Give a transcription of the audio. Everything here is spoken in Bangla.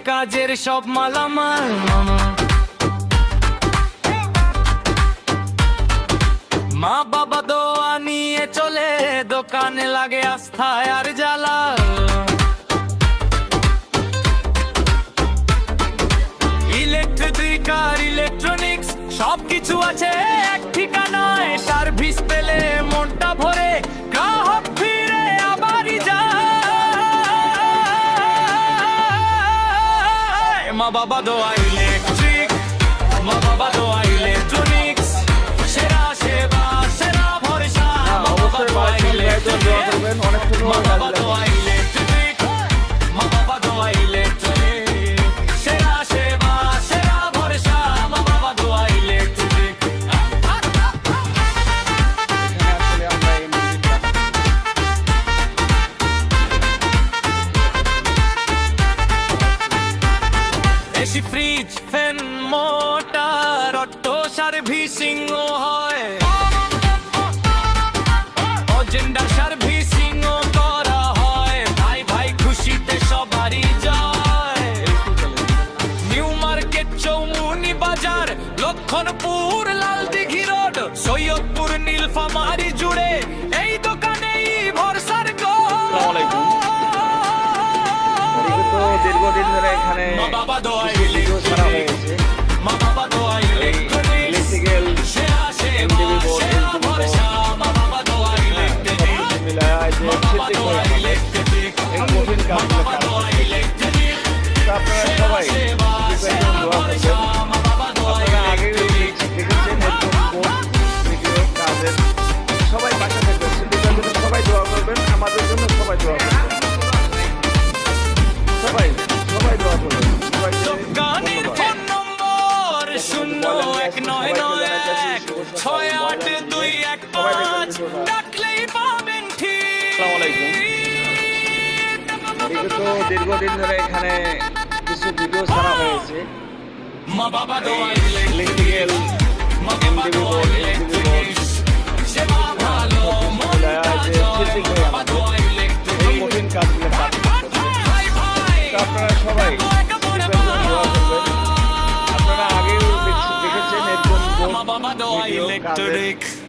কাজের সব মালামাল মা বাবা দোয়া নিয়ে চলে দোকানে লাগে আস্থায় আর জ্বালা ইলেকট্রিক আর ইলেকট্রনিক্স সবকিছু আছে এক ঠিকানায় সার্ভিস পেলে মনটা ভরে গ্রাহক ফিরে আবারই যায় মা বাবা দোয়া ইলেকট্রিক মা বাবা দোয়া ইলেকট্রনিক্স সেরা সেবা সেরা ভরসা মা বাবা দোয়া ইলেকট্রিক মা বাবা দোয়া ইলেকট্রিক মা বাবা দোয়া ইলেকট্রিক সেরা সেবা সেরা ভরসা মা বাবা দোয়া electric AC fridge fan motor auto servicing হয় জেন্ডার সার্ভিসিং করা হয় ভাই ভাই খুশিতে সবারই যায় নিউ মার্কেট চৌমুনি বাজার লক্ষণপুর লাল দিঘি রোড সৈয়দপুর নীলফামারী জুড়ে এই দোকানেই ভরসার গো দীর্ঘদিন ধরে এখানে মা বাবা দোয়া ভিডিও ছাড়া হয়েছে। মা বাবা দোয়া ইলেকট্রনিক্স ইলেকট্রিক্যাল সেরা সেবা সেরা ভরসা মা বাবা দোয়া ইলেকট্রিক মিলায় যে বাবা দোয়া ইলেকট্রিক এই কঠিন কাজগুলো বাবা দোয়া ইলেকট্রিক তো আপনারা সবাই সেবা সেরা ভরসা মা বাবা দোয়া আপনারা আগে দেখেছেন এরকম ভিডিও কাজের সবাই পাশে থাকবেন সিদ্দিকার জন্য সবাই দোয়া করবেন আমাদের জন্য সবাই দোয়া করবেন সবাই সবাই দোয়া করবেন সবাইকে দোকানের ফোন নম্বর 01991682115 ডাকলেই পাবেন ঠিক দীর্ঘদিন ধরে এখানে কিছু ভিডিও ছাড়া হয়েছে মা বাবা দোয়া ইলেকট্রিক্যাল মা বাবা দোয়া